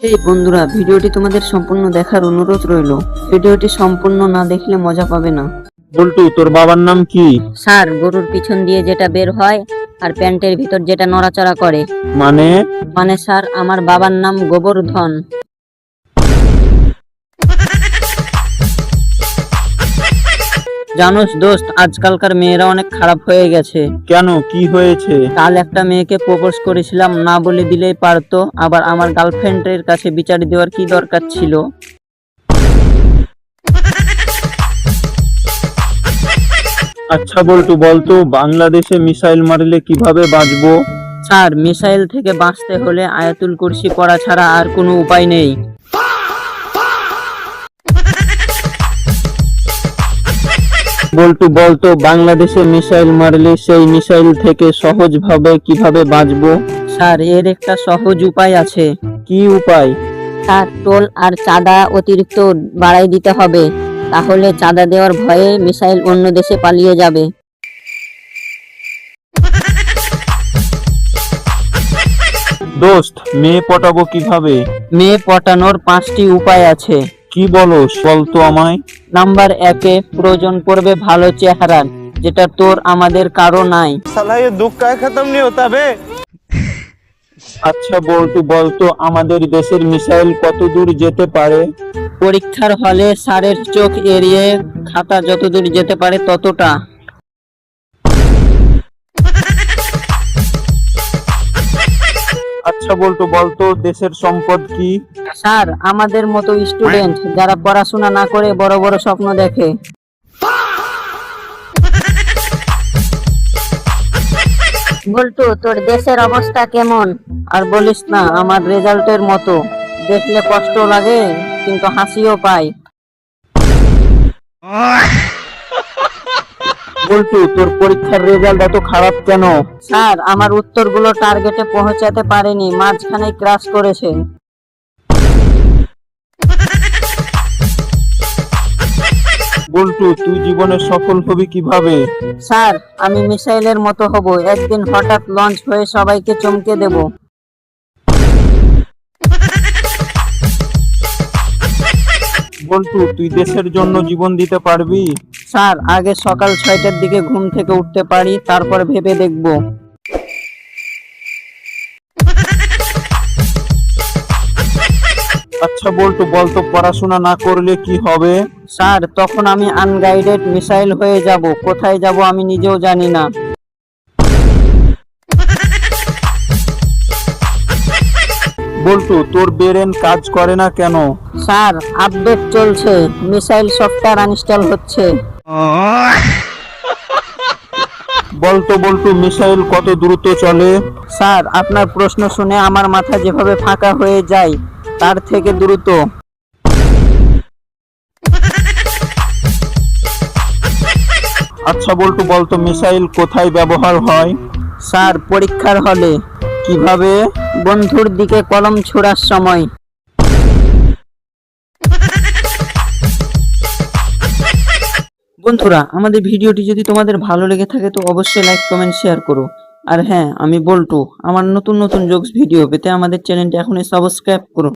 এই বন্ধুরা, ভিডিওটি তোমাদের সম্পূর্ণ দেখার অনুরোধ রইল। ভিডিওটি সম্পূর্ণ না দেখলে মজা পাবে না। বল্টু, তোর বাবার নাম কি? স্যার, গরুর পিছন দিয়ে যেটা বের হয় আর প্যান্টের ভিতর যেটা নড়াচড়া করে। মানে স্যার, আমার বাবার নাম গোবর্ধন। জানোস দোস্ত, আজকালকার মেয়েরা অনেক খারাপ হয়ে গেছে। কেন, কি হয়েছে? কাল একটা মেয়েকে প্রপোজ করেছিলাম, না বলে দিলেই পারতো। আবার আমার গার্লফ্রেন্ডের কাছে বিচার দেওয়ার কি দরকার ছিল? আচ্ছা বল্টু, বলতো বাংলাদেশে মিসাইল মারলে কিভাবে বাঁচবো? স্যার, মিসাইল থেকে বাঁচতে হলে আয়াতুল কুরসি পড়া ছাড়া আর কোনো উপায় নেই। বল্টু, বলতো বাংলাদেশে মিসাইল মারলে সেই মিসাইল থেকে সহজভাবে কিভাবে বাঁচবো? স্যার, এর একটা সহজ উপায় আছে। কি উপায়? স্যার, টোল আর চাঁদা অতিরিক্ত বাড়াই দিতে হবে, তাহলে চাঁদা দেওয়ার ভয়ে মিসাইল অন্য দেশে পালিয়ে যাবে। দোস্ত, মেয়ে পটাবো কিভাবে? মেয়ে পটানোর 5টি উপায় আছে। কি বলস, বলতো আমায়। নাম্বার 1-এ প্রয়োজন পড়বে ভালো চেহারার, যেটা তোর আমাদের কারো নাই। साला ये दुख का खत्म नहीं होता बे। আচ্ছা বল্টু, বলতো আমাদের দেশের মিসাইল কত দূর যেতে পারে? পরীক্ষার হলে স্যারের চোখ এড়িয়ে খাতা যতদূর যেতে পারে ততটা। আচ্ছা বল্টু, বলতো দেশের সম্পদ কি? স্যার, আমাদের মতো স্টুডেন্ট যারা পড়াশোনা না করে বড় বড় স্বপ্ন দেখে। বল্টু, তোর দেশের অবস্থা কেমন? আর বলিস না, আমার রেজাল্টের মতো। দেখলে কষ্ট লাগে, কিন্তু হাসিও পায়। বল্টু, তোর পরীক্ষার রেজাল্ট এত খারাপ কেন? স্যার, আমার উত্তরগুলো টার্গেটে পৌঁছাতে পারেনি, মাঝখানে ক্রাশ করেছে। বল্টু, তুই জীবনে সফল হবি কিভাবে? স্যার, আমি মিসাইলের মতো হব, একদিন হঠাৎ লঞ্চ হয়ে সবাইকে চমকে দেব। বল্টু, তুই দেশের জন্য জীবন দিতে পারবি? স্যার, আগে সকাল 6টার দিকে ঘুম থেকে উঠতে পারি, তারপর ভেবে দেখব। আচ্ছা বল্টু, বলতো পড়াশোনা না করলে কি হবে? স্যার, তখন আমি আনগাইডেড মিসাইল হয়ে যাব, কোথায় যাব আমি নিজেও জানি না। বল্টু, তোর ব্রেন কাজ করে না কেন? স্যার, আপডেট চলছে, মিসাইল সফটওয়্যার আনইনস্টল হচ্ছে। বলতো বল্টু, মিসাইল কত দ্রুত চলে? স্যার, আপনার প্রশ্ন শুনে আমার মাথা যেভাবে ফাঁকা হয়ে যায় তার থেকে দ্রুত। আচ্ছা বল্টু, বলতো মিসাইল কোথায় ব্যবহার হয়? স্যার, পরীক্ষার হলে। কিভাবে? বন্ধুর দিকে কলম ছোড়ার সময়। বন্ধুরা, আমাদের ভিডিওটি যদি তোমাদের ভালো লেগে থাকে তো অবশ্যই লাইক, কমেন্ট, শেয়ার করো। আর হ্যাঁ, আমি বল্টু, আমার নতুন নতুন জোকস ভিডিও পেতে আমাদের চ্যানেলটি এখনই সাবস্ক্রাইব করুন।